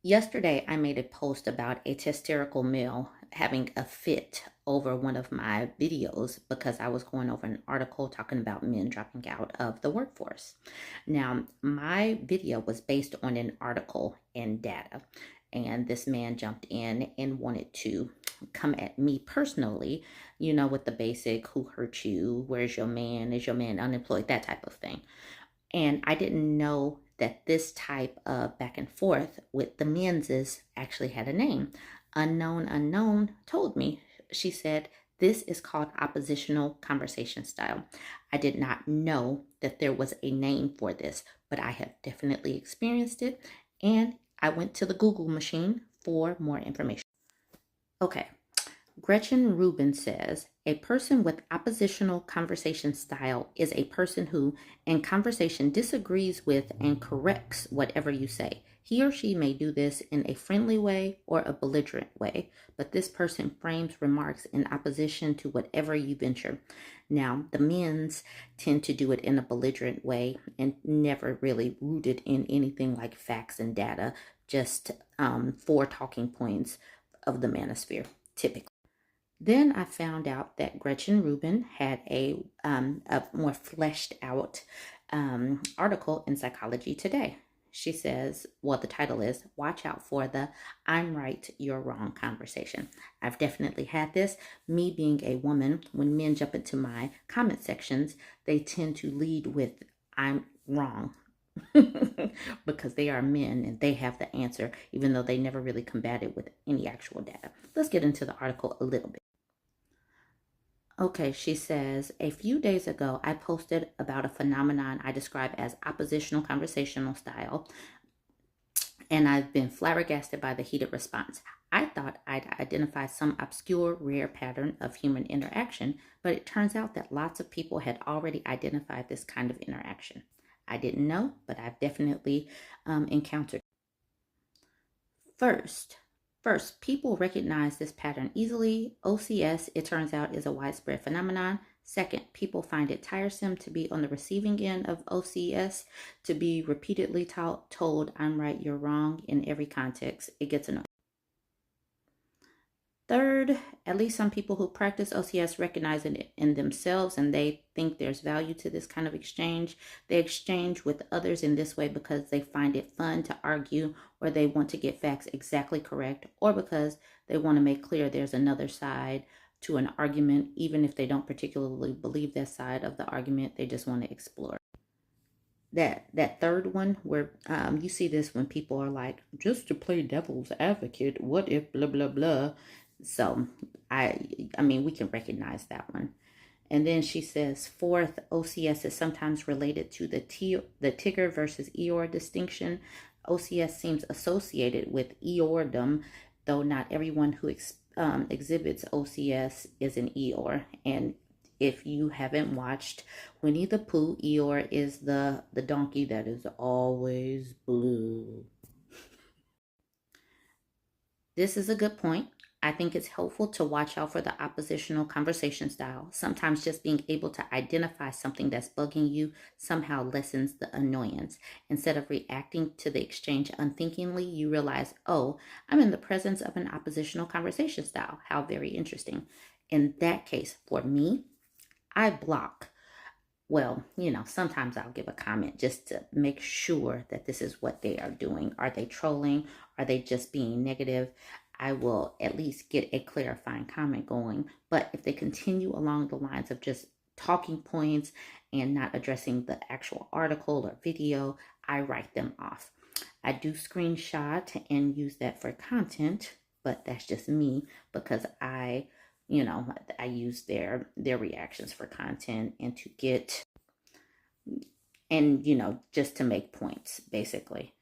Yesterday, I made a post about a hysterical male having a fit over one of my videos because I was going over an article talking about men dropping out of the workforce. Now, my video was based on an article and data, and this man jumped in and wanted to come at me personally, with the basic who hurt you, where's your man, is your man unemployed, that type of thing. And I didn't know that this type of back and forth with the menses actually had a name. Unknown told me. She said, this is called oppositional conversation style. I did not know that there was a name for this, but I have definitely experienced it. And I went to the Google machine for more information. Okay, Gretchen Rubin says, a person with oppositional conversation style is a person who, in conversation, disagrees with and corrects whatever you say. He or she may do this in a friendly way or a belligerent way, but this person frames remarks in opposition to whatever you venture. Now, the men's tend to do it in a belligerent way and never really rooted in anything like facts and data, just four talking points of the manosphere, typically. Then I found out that Gretchen Rubin had a more fleshed out article in Psychology Today. She says, well, the title is Watch Out for the I'm Right, You're Wrong conversation. I've definitely had this. Me being a woman, when men jump into my comment sections, they tend to lead with I'm wrong. Because they are men and they have the answer, even though they never really combat it with any actual data. Let's get into the article a little bit. Okay, she says, a few days ago, I posted about a phenomenon I describe as oppositional conversational style, and I've been flabbergasted by the heated response. I thought I'd identify some obscure, rare pattern of human interaction, but it turns out that lots of people had already identified this kind of interaction. I didn't know, but I've definitely encountered. First, people recognize this pattern easily. OCS, it turns out, is a widespread phenomenon. Second, people find it tiresome to be on the receiving end of OCS, to be repeatedly told, I'm right, you're wrong in every context. It gets annoying. Third, at least some people who practice OCS recognize it in themselves and they think there's value to this kind of exchange. They exchange with others in this way because they find it fun to argue, or they want to get facts exactly correct, or because they want to make clear there's another side to an argument, even if they don't particularly believe that side of the argument. They just want to explore. That third one, where you see this when people are like, just to play devil's advocate, what if blah blah blah. So I mean, we can recognize that one. And then she says, fourth, OCS is sometimes related to the Tigger versus Eeyore distinction. OCS seems associated with Eeyordom, though not everyone who exhibits OCS is an Eeyore. And if you haven't watched Winnie the Pooh, Eeyore is the donkey that is always blue. This is a good point. I think it's helpful to watch out for the oppositional conversation style. Sometimes just being able to identify something that's bugging you somehow lessens the annoyance. Instead of reacting to the exchange unthinkingly, you realize, oh, I'm in the presence of an oppositional conversation style. How very interesting. In that case, for me, I block. Well, sometimes I'll give a comment just to make sure that this is what they are doing. Are they trolling? Are they just being negative? I will at least get a clarifying comment going. But if they continue along the lines of just talking points and not addressing the actual article or video, I write them off. I do screenshot and use that for content, but that's just me because I use their reactions for content and to get, and just to make points, basically.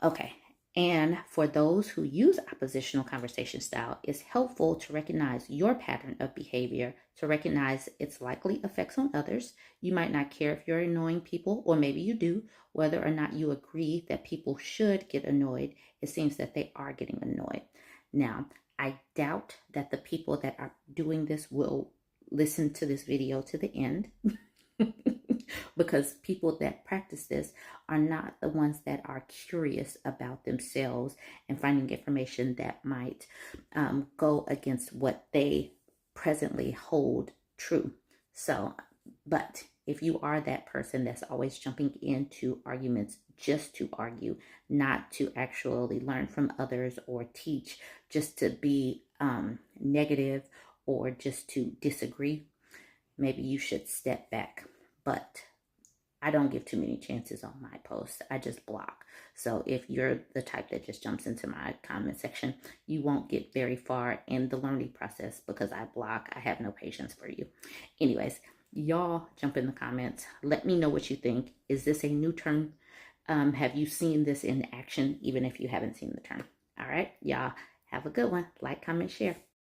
Okay. And for those who use oppositional conversation style, it's helpful to recognize your pattern of behavior, to recognize its likely effects on others. You might not care if you're annoying people, or maybe you do. Whether or not you agree that people should get annoyed, it seems that they are getting annoyed. Now, I doubt that the people that are doing this will listen to this video to the end. because people that practice this are not the ones that are curious about themselves and finding information that might go against what they presently hold true. So, but if you are that person that's always jumping into arguments just to argue, not to actually learn from others or teach, just to be negative or just to disagree, maybe you should step back. But I don't give too many chances on my posts. I just block. So if you're the type that just jumps into my comment section, you won't get very far in the learning process because I block. I have no patience for you. Anyways, y'all jump in the comments. Let me know what you think. Is this a new term? Have you seen this in action, even if you haven't seen the term? All right, y'all have a good one. Like, comment, share.